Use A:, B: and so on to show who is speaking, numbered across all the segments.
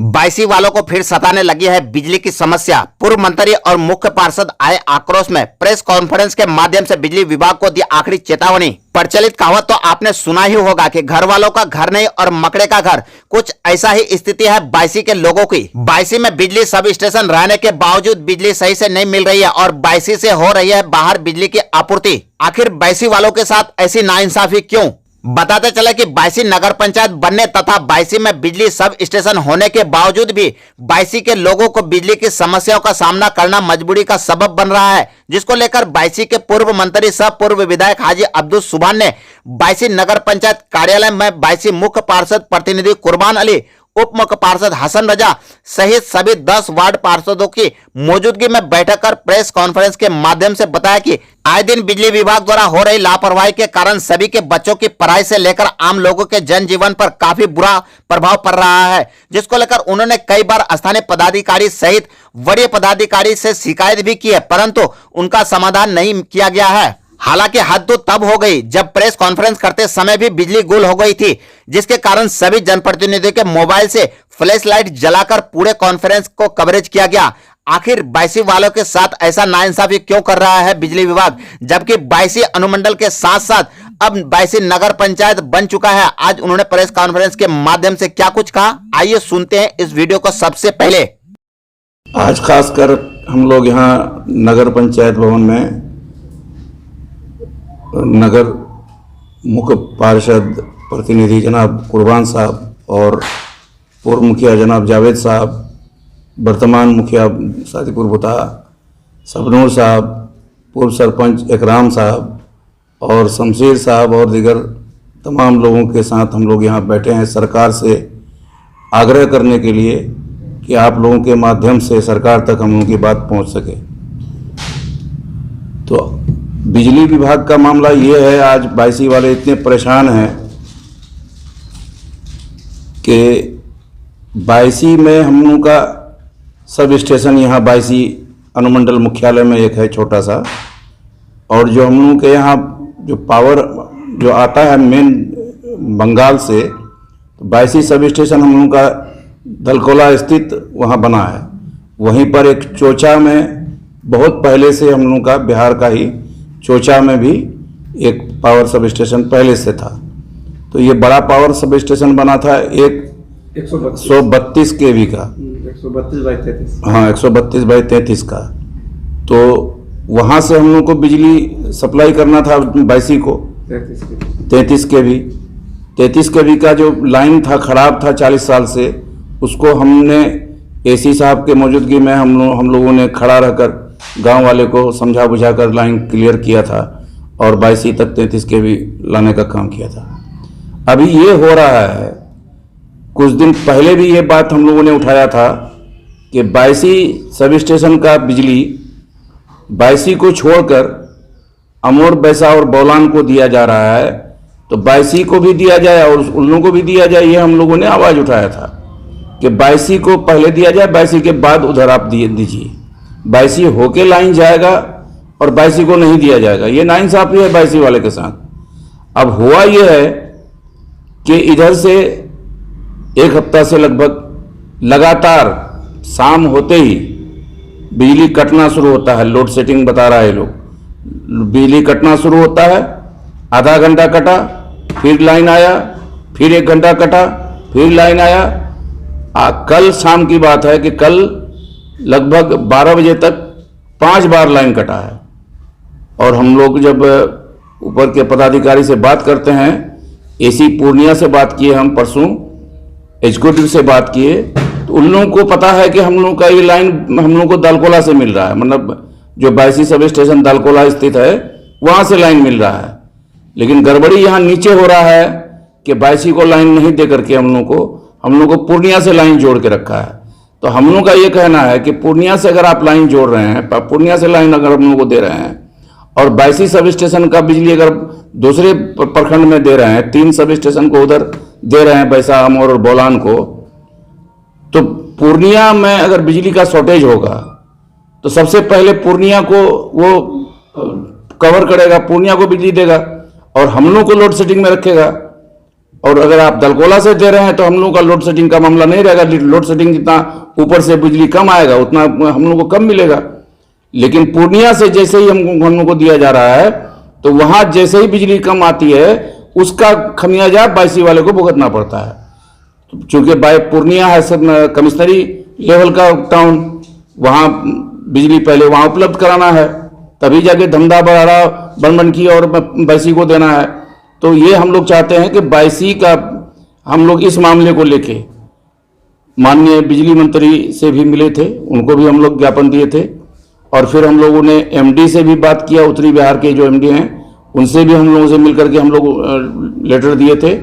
A: बायसी वालों को फिर सताने लगी है बिजली की समस्या। पूर्व मंत्री और मुख्य पार्षद आए आक्रोश में। प्रेस कॉन्फ्रेंस के माध्यम से बिजली विभाग को दी आखिरी चेतावनी। प्रचलित कहावत तो आपने सुना ही होगा कि घर वालों का घर नहीं और मकड़े का घर। कुछ ऐसा ही स्थिति है बायसी के लोगों की। बायसी में बिजली सब स्टेशन रहने के बावजूद बिजली सही से नहीं मिल रही है और बायसी से हो रही है बाहर बिजली की आपूर्ति। आखिर बायसी वालों के साथ ऐसी नाइंसाफी क्यों? बताते चले कि बायसी नगर पंचायत बनने तथा बायसी में बिजली सब स्टेशन होने के बावजूद भी बायसी के लोगों को बिजली की समस्याओं का सामना करना मजबूरी का सबब बन रहा है, जिसको लेकर बायसी के पूर्व मंत्री सह पूर्व विधायक हाजी अब्दुल सुभान ने बायसी नगर पंचायत कार्यालय में बायसी मुख्य पार्षद प्रतिनिधि कुर्बान अली, उप मुख्य पार्षद हसन रजा सहित सभी 10 वार्ड पार्षदों की मौजूदगी में बैठक कर प्रेस कॉन्फ्रेंस के माध्यम से बताया कि आए दिन बिजली विभाग द्वारा हो रही लापरवाही के कारण सभी के बच्चों की पढ़ाई से लेकर आम लोगों के जनजीवन पर काफी बुरा प्रभाव पड़ रहा है, जिसको लेकर उन्होंने कई बार स्थानीय पदाधिकारी सहित वरीय पदाधिकारी से शिकायत भी की है, परंतु उनका समाधान नहीं किया गया है। हालांकि हद तो तब हो गई जब प्रेस कॉन्फ्रेंस करते समय भी बिजली गुल हो गई थी, जिसके कारण सभी जनप्रतिनिधियों के मोबाइल से फ्लैश लाइट जलाकर पूरे कॉन्फ्रेंस को कवरेज किया गया। आखिर बायसी वालों के साथ ऐसा नाइंसाफी क्यों कर रहा है बिजली विभाग, जबकि बायसी अनुमंडल के साथ साथ अब बायसी नगर पंचायत बन चुका है। आज उन्होंने प्रेस कॉन्फ्रेंस के माध्यम से क्या कुछ कहा, आइए सुनते हैं इस वीडियो को। सबसे पहले
B: आज खासकर हम लोग यहाँ नगर पंचायत भवन में नगर मुख्य पार्षद प्रतिनिधि जनाब कुर्बान साहब और पूर्व मुखिया जनाब जावेद साहब, वर्तमान मुखिया सादीपुर बुता सबनूर साहब, पूर्व सरपंच इकराम साहब और शमशेर साहब और दीगर तमाम लोगों के साथ हम लोग यहाँ बैठे हैं सरकार से आग्रह करने के लिए कि आप लोगों के माध्यम से सरकार तक हम लोगों की बात पहुँच सके। तो बिजली विभाग का मामला ये है, आज बायसी वाले इतने परेशान हैं कि बायसी में हम लोगों का सब स्टेशन यहाँ बायसी अनुमंडल मुख्यालय में एक है छोटा सा, और जो हम लोगों के यहाँ जो पावर जो आता है मेन बंगाल से, तो बायसी सब स्टेशन हम लोगों का दलकोला स्थित वहाँ बना है। वहीं पर एक चोचा में बहुत पहले से हम लोगों का बिहार का ही चोचा में भी एक पावर सब स्टेशन पहले से था। तो ये बड़ा पावर सब स्टेशन बना था एक 132 केवी का, 132/33, हाँ 132/33 का। तो वहाँ से हम लोग को बिजली सप्लाई करना था बायसी को 33 केवी। 33 केवी का जो लाइन था खराब था 40 साल से, उसको हमने एसी साहब के मौजूदगी में हम लोगों ने खड़ा रहकर गांव वाले को समझा बुझाकर लाइन क्लियर किया था और बायसी तक 33 केवी लाने का काम किया था। अभी ये हो रहा है, कुछ दिन पहले भी ये बात हम लोगों ने उठाया था कि बायसी सब स्टेशन का बिजली बायसी को छोड़कर अमोर, बैसा और बौलान को दिया जा रहा है, तो बायसी को भी दिया जाए और उन लोगों को भी दिया जाए। ये हम लोगों ने आवाज़ उठाया था कि बायसी को पहले दिया जाए, बायसी के बाद उधर आप दीजिए। बायसी होके लाइन जाएगा और बायसी को नहीं दिया जाएगा, ये नाइंसाफी है बायसी वाले के साथ। अब हुआ ये है कि इधर से एक हफ्ता से लगभग लगातार शाम होते ही बिजली कटना शुरू होता है। लोड सेटिंग बता रहा है लोग, बिजली कटना शुरू होता है, आधा घंटा कटा, फिर लाइन आया, फिर 1 घंटा कटा, फिर लाइन आया। कल शाम की बात है कि कल लगभग 12 बजे तक 5 बार लाइन कटा है। और हम लोग जब ऊपर के पदाधिकारी से बात करते हैं, एसी पूर्णिया से बात किए, हम परसों एग्जीक्यूटिव से बात किए, तो उन लोगों को पता है कि हम लोग का ये लाइन हम लोग को दालकोला से मिल रहा है, मतलब जो बायसी सब स्टेशन दालकोला स्थित है वहाँ से लाइन मिल रहा है। लेकिन गड़बड़ी यहाँ नीचे हो रहा है कि बायसी को लाइन नहीं दे करके हम लोग को पूर्णिया से लाइन जोड़ के रखा है। तो हम लोग का ये कहना है कि पूर्णिया से अगर आप लाइन जोड़ रहे हैं, पूर्णिया से लाइन अगर हम लोग को दे रहे हैं और बायसी सब स्टेशन का बिजली अगर दूसरे प्रखंड में दे रहे हैं, 3 सब स्टेशन को उधर दे रहे हैं बैसा, अमोर और बोलान को, तो पूर्णिया में अगर बिजली का शॉर्टेज होगा तो सबसे पहले पूर्णिया को वो कवर करेगा, पूर्णिया को बिजली देगा और हम लोग को लोड सेटिंग में रखेगा। और अगर आप दलकोला से दे रहे हैं तो हम लोगों का लोड शेडिंग का मामला नहीं रहेगा। लोड शेडिंग जितना ऊपर से बिजली कम आएगा उतना हम लोगों को कम मिलेगा। लेकिन पूर्णिया से जैसे ही हम लोगों को दिया जा रहा है तो वहां जैसे ही बिजली कम आती है उसका खमियाजा बायसी वाले को भुगतना पड़ता है। चूंकि पूर्णिया है सब कमिश्नरी लेवल का टाउन, वहां बिजली पहले वहां उपलब्ध कराना है, तभी जाके धमदा बड़ाड़ा बनबनकी और बायसी को देना है। तो ये हम लोग चाहते हैं कि बायसी का हम लोग इस मामले को लेके माननीय बिजली मंत्री से भी मिले थे, उनको भी हम लोग ज्ञापन दिए थे और फिर हम लोगों ने एमडी से भी बात किया, उत्तरी बिहार के जो एमडी हैं उनसे भी हम लोगों से मिलकर के हम लोग लेटर दिए थे।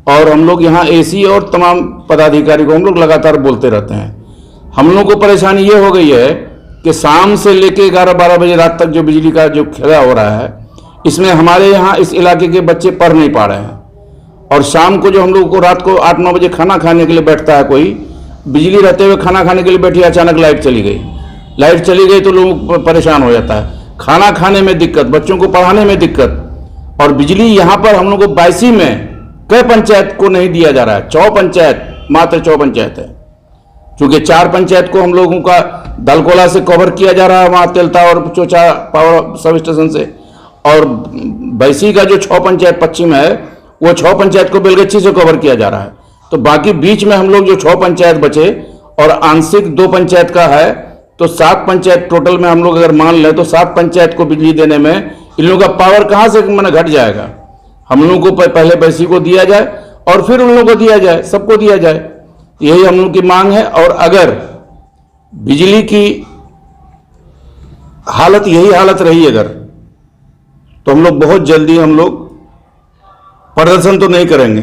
B: और हम लोग यहाँ एसी और तमाम पदाधिकारी को हम लोग लगातार बोलते रहते हैं। हम लोगों को परेशानी ये हो गई है कि शाम से लेके 11-12 बजे रात तक जो बिजली का जो खेला हो रहा है इसमें हमारे यहाँ इस इलाके के बच्चे पढ़ नहीं पा रहे हैं। और शाम को जो हम लोगों को रात को 8-9 बजे खाना खाने के लिए बैठता है कोई, बिजली रहते हुए खाना खाने के लिए बैठी, अचानक लाइट चली गई तो लोग परेशान हो जाता है। खाना खाने में दिक्कत, बच्चों को पढ़ाने में दिक्कत। और बिजली यहाँ पर हम लोग को बायसी में कई पंचायत को नहीं दिया जा रहा है, 6 पंचायत, मात्र 6 पंचायत है। चूंकि 4 पंचायत को हम लोगों का दलकोला से कवर किया जा रहा है, वहाँ तेलता और चोचा पावर सब स्टेशन से, और बायसी का जो 6 पंचायत पश्चिम है वो 6 पंचायत को बेलगच्छी से कवर किया जा रहा है। तो बाकी बीच में हम लोग जो 6 पंचायत बचे और आंशिक 2 पंचायत का है, तो 7 पंचायत टोटल में हम लोग अगर मान लें तो 7 पंचायत को बिजली देने में इन लोगों का पावर कहाँ से मैंने घट जाएगा। हम लोगों को पहले बायसी को दिया जाए और फिर उन लोगों को दिया जाए, सबको दिया जाए, यही हम लोग की मांग है। और अगर बिजली की हालत यही हालत रही अगर, तो हम लोग बहुत जल्दी हम लोग प्रदर्शन तो नहीं करेंगे,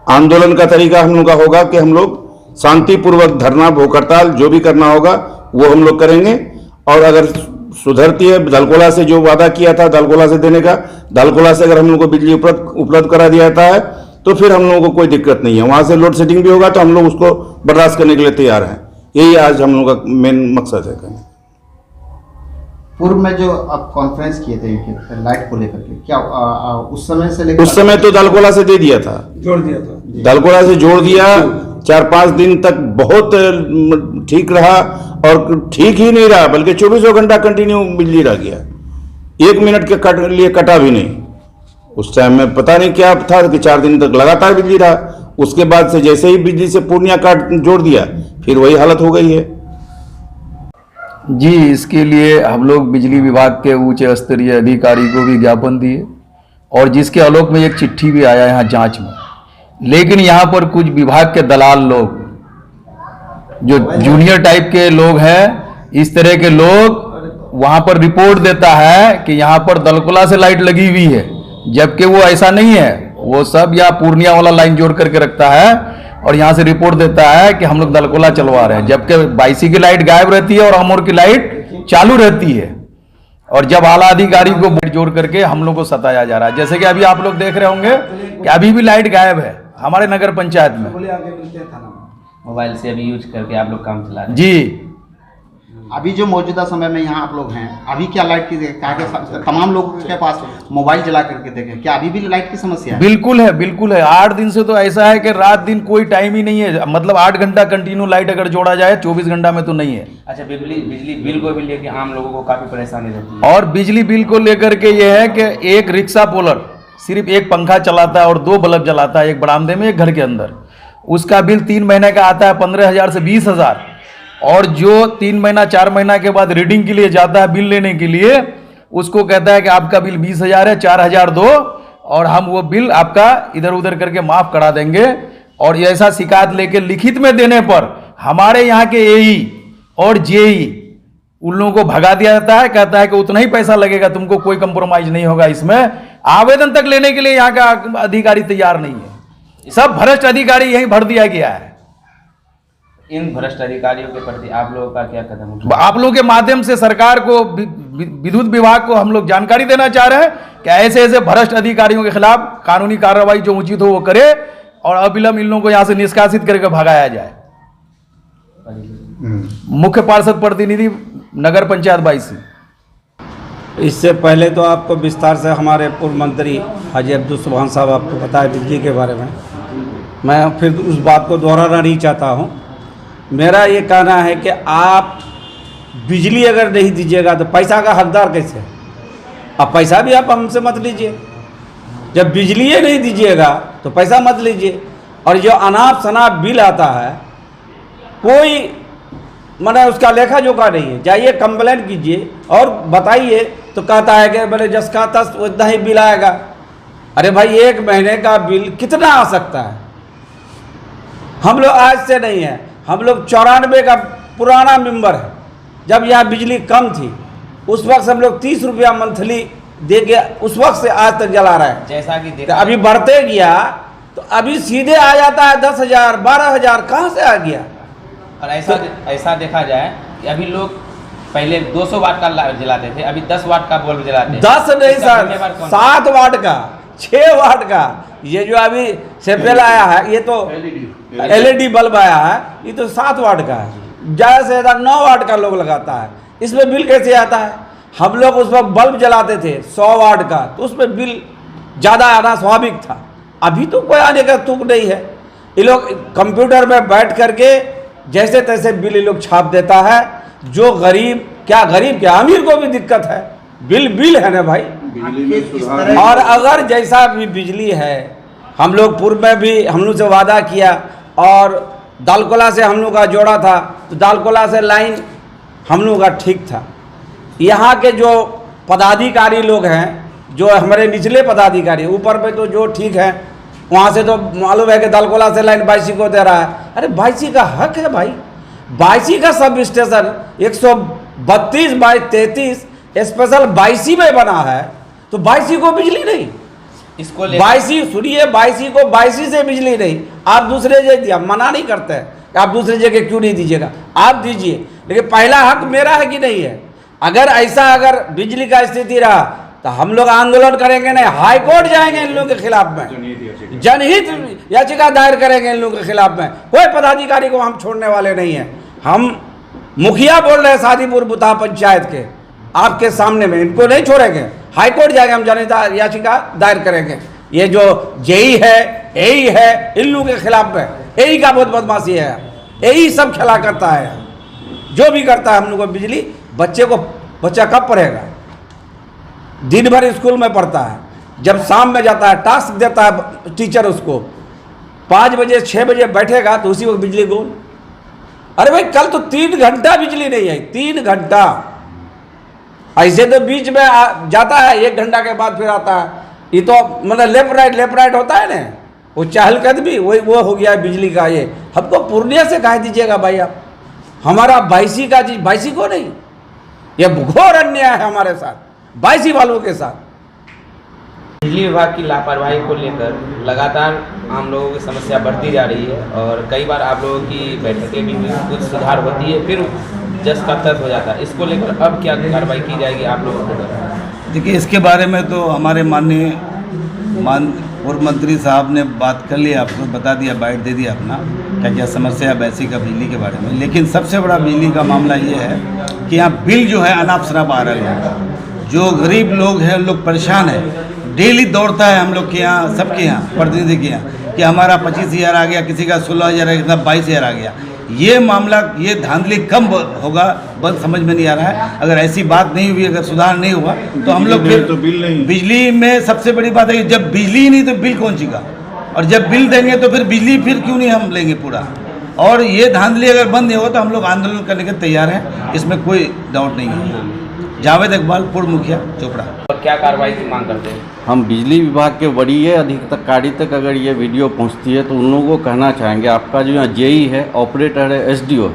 B: आंदोलन का तरीका हम लोग का होगा कि हम लोग शांतिपूर्वक धरना, भूख हड़ताल जो भी करना होगा वो हम लोग करेंगे। और अगर सुधरती है, दलकोला से जो वादा किया था दलकोला से देने का, दलकोला से अगर हम लोग को बिजली उपलब्ध करा दिया जाता है तो फिर हम लोगों को कोई दिक्कत नहीं है। वहां से लोड शेडिंग भी होगा तो हम लोग उसको बर्दाश्त करने के लिए तैयार हैं। यही आज हम लोग का मेन मकसद है।
C: पूर्व में जो आप कॉन्फ्रेंस किए थे लाइट को लेकर के, क्या उस समय से लेकर
B: उस समय तो दलकोला से दे दिया था,
D: जोड़ दिया था,
B: दलकोला से जोड़ दिया। 4-5 दिन तक बहुत ठीक रहा और ठीक ही नहीं रहा, बल्कि 24 घंटा कंटिन्यू बिजली रह गया, 1 मिनट के लिए कटा भी नहीं। उस टाइम में पता नहीं क्या था कि 4 दिन तक लगातार बिजली रहा। उसके बाद से जैसे ही बिजली से पूर्णिया काट जोड़ दिया फिर वही हालत हो गई है।
E: जी, इसके लिए हम लोग बिजली विभाग के उच्च स्तरीय अधिकारी को भी ज्ञापन दिए और जिसके आलोक में एक चिट्ठी भी आया यहाँ जांच में। लेकिन यहाँ पर कुछ विभाग के दलाल लोग, जो जूनियर टाइप के लोग हैं, इस तरह के लोग वहाँ पर रिपोर्ट देता है कि यहाँ पर दलकोला से लाइट लगी हुई है, जबकि वो ऐसा नहीं है। वो सब यहाँ पूर्णिया वाला लाइन जोड़ करके रखता है और यहाँ से रिपोर्ट देता है कि हम लोग दलकोला चलवा रहे हैं, जबकि बायसी की लाइट गायब रहती है और हमोर की लाइट चालू रहती है। और जब आला अधिकारी को जोड़ करके हम लोग को सताया जा रहा है, जैसे कि अभी आप लोग देख रहे होंगे कि अभी भी लाइट गायब है हमारे नगर पंचायत में।
F: मोबाइल से अभी यूज करके आप लोग काम चला रहे हैं।
E: जी,
C: अभी जो मौजूदा समय में यहाँ आप लोग हैं, अभी क्या लाइट की तमाम लोगों के पास मोबाइल जला करके देखें, क्या अभी भी लाइट की समस्या है?
E: बिल्कुल है, बिल्कुल है। 8 दिन से तो ऐसा है कि रात दिन कोई टाइम ही नहीं है, मतलब 8 घंटा कंटिन्यू लाइट अगर जोड़ा जाए 24 घंटा में तो नहीं है।
F: अच्छा, बिजली बिल को भी लेके आम लोगों को काफी परेशानी रहती है।
E: और बिजली बिल को लेकर के ये है कि एक रिक्शा पुलर सिर्फ एक पंखा चलाता है और 2 बल्ब जलाता है, एक बरामदे में एक घर के अंदर, उसका बिल 3 महीने का आता है 15,000 से 20,000। और जो 3 महीना 4 महीना के बाद रीडिंग के लिए जाता है बिल लेने के लिए, उसको कहता है कि आपका बिल 20,000 है, 4,000 दो और हम वो बिल आपका इधर उधर करके माफ करा देंगे। और ऐसा शिकायत लेके लिखित में देने पर हमारे यहाँ के एई और जेई उन लोगों को भगा दिया जाता है, कहता है कि उतना ही पैसा लगेगा, तुमको कोई कंप्रोमाइज नहीं होगा इसमें। आवेदन तक लेने के लिए यहाँ का अधिकारी तैयार नहीं है, सब भ्रष्ट अधिकारी यहीं भर दिया गया है।
F: इन भ्रष्ट अधिकारियों के प्रति आप लोगों का क्या कदम उठा?
E: आप लोगों के माध्यम से सरकार को, विद्युत विभाग को हम लोग जानकारी देना चाह रहे हैं कि ऐसे ऐसे भ्रष्ट अधिकारियों के खिलाफ कानूनी कार्रवाई जो उचित हो वो करे और अविलंब इन लोगों को यहाँ से निष्कासित करके भगाया जाए। मुख्य पार्षद प्रतिनिधि नगर पंचायत बायसी।
D: इससे पहले तो आपको विस्तार से हमारे पूर्व मंत्री हाजी अब्दुल सुबहान साहब आपको बताया बिजली के बारे में। मैं फिर उस बात को दोहराना नहीं चाहता हूँ। मेरा ये कहना है कि आप बिजली अगर नहीं दीजिएगा तो पैसा का हकदार कैसे है? अब पैसा भी आप हमसे मत लीजिए। जब बिजली नहीं दीजिएगा तो पैसा मत लीजिए। और जो अनाप शनाप बिल आता है, कोई मैंने उसका लेखा जोखा नहीं है। जाइए कंप्लेंट कीजिए और बताइए, तो कहता है कि मेरे जस का तस उतना ही बिल आएगा। अरे भाई, एक महीने का बिल कितना आ सकता है? हम लोग आज से नहीं है, हम लोग 94 का पुराना मेंबर है। जब यहाँ बिजली कम थी उस वक्त हम लोग 30 रुपया मंथली दे के उस वक्त से आज तक जला रहे हैं।
F: जैसा कि
D: तो
F: देखा
D: अभी बढ़ते गया तो अभी सीधे आ जाता है 10,000 12,000, कहाँ से आ गया?
F: और ऐसा देखा जाए कि अभी लोग पहले 200 वाट का जलाते थे, अभी 10 वाट का बल्ब जलाते हैं।
D: 10 नहीं
F: इसका
D: सर,
F: जिम्मेवार कौन?
D: 7 वाट का, 6 वाट का। ये जो अभी सेपेल आया है, ये तो LED बल्ब आया है, ये तो 7 वाट का है। ज़्यादा से ज़्यादा 9 वाट का लोग लगाता है। इसमें बिल कैसे आता है? हम लोग उस वक्त बल्ब जलाते थे 100 वाट का, तो उसमें बिल ज़्यादा आना स्वाभाविक था। अभी तो कोई आने का तुक नहीं है। ये लोग कंप्यूटर में बैठ करके जैसे तैसे बिल ये लोग छाप देता है। जो गरीब क्या अमीर को भी दिक्कत है। बिल है ना भाई। और अगर जैसा भी बिजली है, हम लोग पूर्व में भी हम लोग से वादा किया और दालकोला से हम लोग का जोड़ा था, तो दालकोला से लाइन हम लोग का ठीक था। यहाँ के जो पदाधिकारी लोग हैं, जो हमारे निचले पदाधिकारी, ऊपर पे तो जो ठीक है, वहाँ से तो मालूम है कि दालकोला से लाइन 22 को दे रहा है। अरे 22 का हक है भाई। 22 का सब स्टेशन 132/33 स्पेशल 22 में बना है, तो 22 को बिजली नहीं।
F: इसको
D: 22 सुनिए, 22 को 22 से बिजली नहीं। आप दूसरे जगह दिया, मना नहीं करते हैं कि आप दूसरी जगह क्यों नहीं दीजिएगा, आप दीजिए। लेकिन पहला हक मेरा है कि नहीं है? अगर ऐसा अगर बिजली का स्थिति रहा तो हम लोग आंदोलन करेंगे, नहीं हाई कोर्ट जाएंगे इन लोगों के खिलाफ में, जनहित याचिका दायर करेंगे इन लोगों के खिलाफ में। कोई पदाधिकारी को हम छोड़ने वाले नहीं हैं। हम मुखिया बोल रहे हैं शादीपुर बुता पंचायत के, आपके सामने में, इनको नहीं छोड़ेंगे। हाई कोर्ट जाएंगे, हम जनहित याचिका दायर करेंगे। ये जो जेई है, एई है, इन लोगों के खिलाफ में, एई का बहुत बदमाशी है। एई सब खेला करता है, जो भी करता है हम लोग को बिजली। बच्चा कब पढ़ेगा? दिन भर स्कूल में पढ़ता है, जब शाम में जाता है टास्क देता है टीचर उसको, 5 बजे 6 बजे बैठेगा तो उसी वक्त बिजली गुल। अरे भाई, कल तो 3 घंटा बिजली नहीं आई, 3 घंटा। ऐसे तो बीच में जाता है, 1 घंटा के बाद फिर आता है। ये तो मतलब लेफ्ट राइट होता है ना, वो चहलकदमी वही वो हो गया है बिजली का। ये हमको पूर्णिया से कह दीजिएगा भाई आप, हमारा 22 का चीज 22 को नहीं। ये घोर अन्याय है हमारे साथ, 22 वालों के साथ।
F: बिजली विभाग की लापरवाही को लेकर लगातार आम लोगों की समस्या बढ़ती जा रही है और कई बार आप लोगों की बैठकें भी कुछ सुधार होती है, फिर जस का तस हो जाता है। इसको लेकर अब क्या कार्रवाई की जाएगी आप लोगों को?
G: देखिए, इसके बारे में तो हमारे माननीय पूर्व मंत्री साहब ने बात कर ली, आपको बता दिया, बाइट दे दिया अपना क्या समस्या है वैसी का बिजली के बारे में। लेकिन सबसे बड़ा बिजली का मामला ये है कि यहाँ बिल जो है अनाप शनाप आ रहा है। जो गरीब लोग हैं, लोग परेशान हैं। डेली दौड़ता है हम लोग के यहाँ, सबके यहाँ, प्रतिनिधि के यहाँ, कि हमारा 25,000 आ गया, किसी का 16,000 आ गया, 22,000 आ गया। ये मामला, ये धांधली कम होगा, बस समझ में नहीं आ रहा है। अगर ऐसी बात नहीं हुई, अगर सुधार नहीं हुआ तो हम लोग फिर, तो बिल नहीं, बिजली में सबसे बड़ी बात है कि जब बिजली नहीं तो बिल कौन चीगा, और जब बिल देंगे तो फिर बिजली फिर क्यों नहीं हम लेंगे पूरा। और ये धांधली अगर बंद नहीं होगा तो हम लोग आंदोलन करने के तैयार हैं, इसमें कोई डाउट नहीं है। जावेद इकबाल, पूर्व मुखिया, चोपड़ा।
F: और क्या कार्रवाई की मांग करते हैं?
H: हम बिजली विभाग के वरीय अधिकारी तक अगर ये वीडियो पहुंचती है तो उन लोगों को कहना चाहेंगे, आपका जो यहाँ जेई है, ऑपरेटर है, एसडीओ है,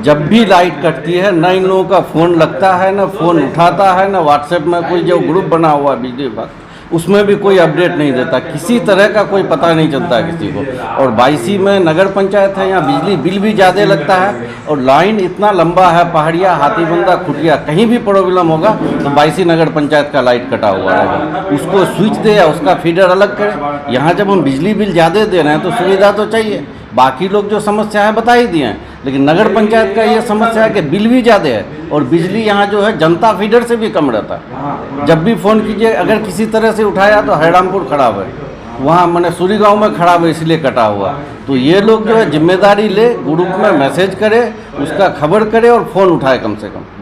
H: जब भी लाइट कटती है ना इन लोगों का फ़ोन लगता है, ना फ़ोन उठाता है, ना व्हाट्सएप में कोई जो ग्रुप बना हुआ है बिजली विभाग, उसमें भी कोई अपडेट नहीं देता। किसी तरह का कोई पता नहीं चलता किसी को। और 22 में नगर पंचायत है, यहाँ बिजली बिल भी ज़्यादा लगता है और लाइन इतना लंबा है, पहाड़िया, हाथीबंदा, खुटिया, कहीं भी प्रॉब्लम होगा तो 22 नगर पंचायत का लाइट कटा हुआ रहेगा। उसको स्विच दे या उसका फीडर अलग करें। यहाँ जब हम बिजली बिल ज़्यादा दे रहे हैं तो सुविधा तो चाहिए। बाकी लोग जो समस्या है बता ही दिए हैं, लेकिन नगर पंचायत का ये समस्या है कि बिल भी ज़्यादा है और बिजली यहाँ जो है जनता फीडर से भी कम रहता है। जब भी फ़ोन कीजिए अगर किसी तरह से उठाया तो हरिरामपुर खराब है, वहाँ मैंने सूरी गांव में खराब है इसलिए कटा हुआ। तो ये लोग जो है जिम्मेदारी ले, ग्रुप में मैसेज करे, उसका खबर करे और फ़ोन उठाए कम से कम।